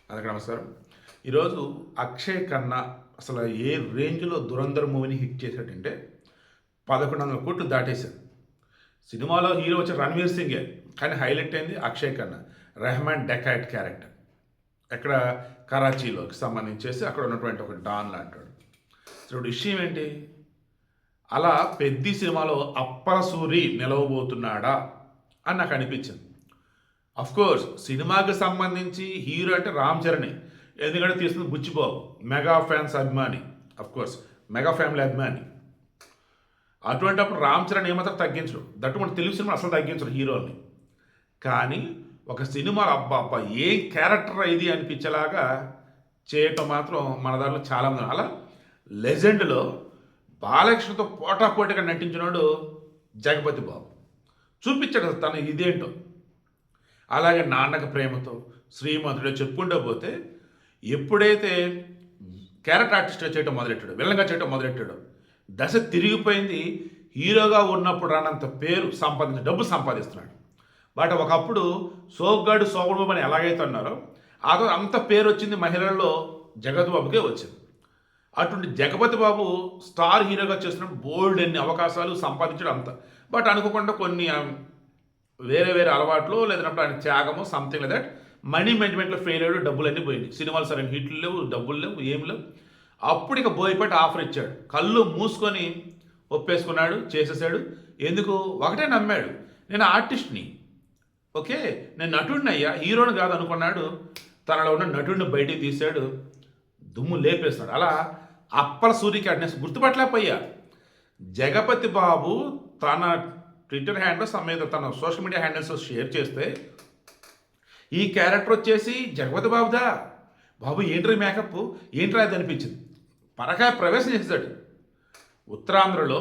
అందరికీ నమస్కారం. ఈరోజు అక్షయ్ ఖన్నా అసలు ఏ రేంజ్‌లో 'ధురంధర్' మూవీని హిట్ చేశాడంటే 1100 కోట్లు దాటేశారు. సినిమాలో హీరో వచ్చి 'రణ్వీర్ సింగే' కానీ హైలైట్ అయింది అక్షయ్ ఖన్నా. రెహమాన్ డెకాయట్ క్యారెక్టర్. ఎక్కడ కరాచీలోకి సంబంధించేసి అక్కడ ఉన్నటువంటి ఒక డాన్ లాంటోడు. ఇప్పుడు విషయం ఏంటి? అలా 'పెద్ది' సినిమాలో అప్పల సూరి నిలవబోతున్నాడా అని నాకు అనిపించింది. కోర్స్ సినిమాకి సంబంధించి హీరో అంటే రామ్ చరణే. ఎందుకంటే తీస్తుంది బుచ్చిబాబు, మెగా ఫ్యాన్స్ అభిమాని. కోర్స్ మెగా ఫ్యామిలీ అభిమాని. అటువంటిప్పుడు రామ్ చరణ్ ఏమాత్రం తగ్గించడు. దట్టు మన తెలుగు సినిమా అసలు తగ్గించడు హీరోని. కానీ ఒక సినిమా అబ్బా అబ్బా ఏ క్యారెక్టర్ ఇది అనిపించేలాగా చేయటం మాత్రం మన దాంట్లో చాలామంది. అలా లెజెండ్లో బాలకృష్ణతో పోటాపోటీగా నటించినాడు జగపతి బాబు. చూపించాడు తను ఇదేంటో. అలాగే నాన్నక ప్రేమతో, శ్రీమంతుడు చెప్పుకుంటూ పోతే ఎప్పుడైతే క్యారెక్టర్ ఆర్టిస్ట్గా చేయటం మొదలెట్టాడు, విలన్గా చేయటం మొదలెట్టాడు, దశ తిరిగిపోయింది. హీరోగా ఉన్నప్పుడు రానంత పేరు డబ్బు సంపాదిస్తున్నాడు. బట్ ఒకప్పుడు సోగ్గాడు సోగుడు అని ఎలాగైతే అన్నారో అంత పేరు వచ్చింది మహిళల్లో జగపతి బాబుకే వచ్చింది. అటువంటి జగపతి బాబు స్టార్ హీరోగా చేస్తున్నప్పుడు బోల్డ్ ఎన్ని అవకాశాలు సంపాదించడం అంత. బట్ అనుకోకుండా కొన్ని వేరే అలవాట్లు లేదంటే ఆయన త్యాగము సంథింగ్ లైక్ దట్ మనీ మేనేజ్మెంట్లో ఫెయిల్ అయ్యాడు. డబ్బులన్నీ పోయింది. సినిమాలు సరైన హిట్లు లేవు, డబ్బులు లేవు, ఏం లేవు. అప్పుడు ఇక బోయపాటి ఆఫర్ ఇచ్చాడు. కళ్ళు మూసుకొని ఒప్పేసుకున్నాడు, చేసేసాడు. ఎందుకు? ఒకటే నమ్మాడు, నేను ఆర్టిస్ట్ని, ఓకే నేను నటుడిని అయ్యా, హీరోని కాదు అనుకున్నాడు. తనలో ఉన్న నటుడిని బయటికి తీశాడు, దుమ్ము లేపేస్తాడు. అలా అప్పల సూరికి అడ్నేసి గుర్తుపట్టలేకపోయా. జగపతి బాబు తన ట్విట్టర్ హ్యాండిల్స్ మీద తన సోషల్ మీడియా హ్యాండిల్స్ షేర్ చేస్తే ఈ క్యారెక్టర్ వచ్చేసి జగపతి బాబుదా, బాబు ఏంట్రీ మేకప్, ఏంట్రా అది అనిపించింది. పరకాయ ప్రవేశం చేశాడు. ఉత్తరాంధ్రలో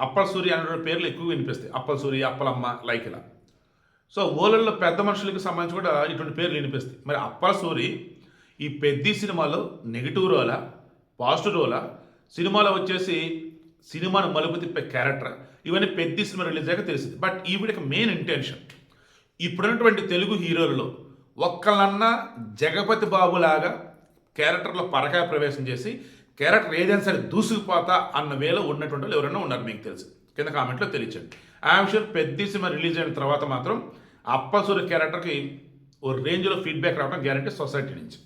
అప్పల సూరి అనే పేర్లు ఎక్కువ వినిపిస్తాయి. అప్పల సూరి, అప్పలమ్మ, లైక్ ఇలా. సో ఓలల్లో పెద్ద మనుషులకు సంబంధించి కూడా ఇటువంటి పేర్లు వినిపిస్తాయి. మరి అప్పల సూరి ఈ 'పెద్ది' సినిమాలో నెగిటివ్ రోలా, పాజిటివ్ రోలా, సినిమాలో వచ్చేసి సినిమాను మలుపు తిప్పే క్యారెక్టర్, ఇవన్నీ 'పెద్ది' సినిమా రిలీజ్ అయ్యాక తెలిసింది. బట్ ఈవిడికి మెయిన్ ఇంటెన్షన్ ఇప్పుడున్నటువంటి తెలుగు హీరోలలో ఒక్కళ్ళన్నా జగపతి బాబులాగా క్యారెక్టర్లో పరకాయ ప్రవేశం చేసి క్యారెక్టర్ ఏదైనా సరే దూసుకుపోతా అన్న వేలో ఉన్నటువంటి వాళ్ళు ఎవరైనా ఉన్నారు మీకు తెలుసు, కింద కామెంట్లో తెలియచండి. ఐఎమ్ షూర్ 'పెద్ది' సినిమా రిలీజ్ అయిన తర్వాత మాత్రం అప్పల సూరి క్యారెక్టర్కి ఓ రేంజ్లో ఫీడ్బ్యాక్ రావడం గ్యారంటీ సొసైటీ నుంచి.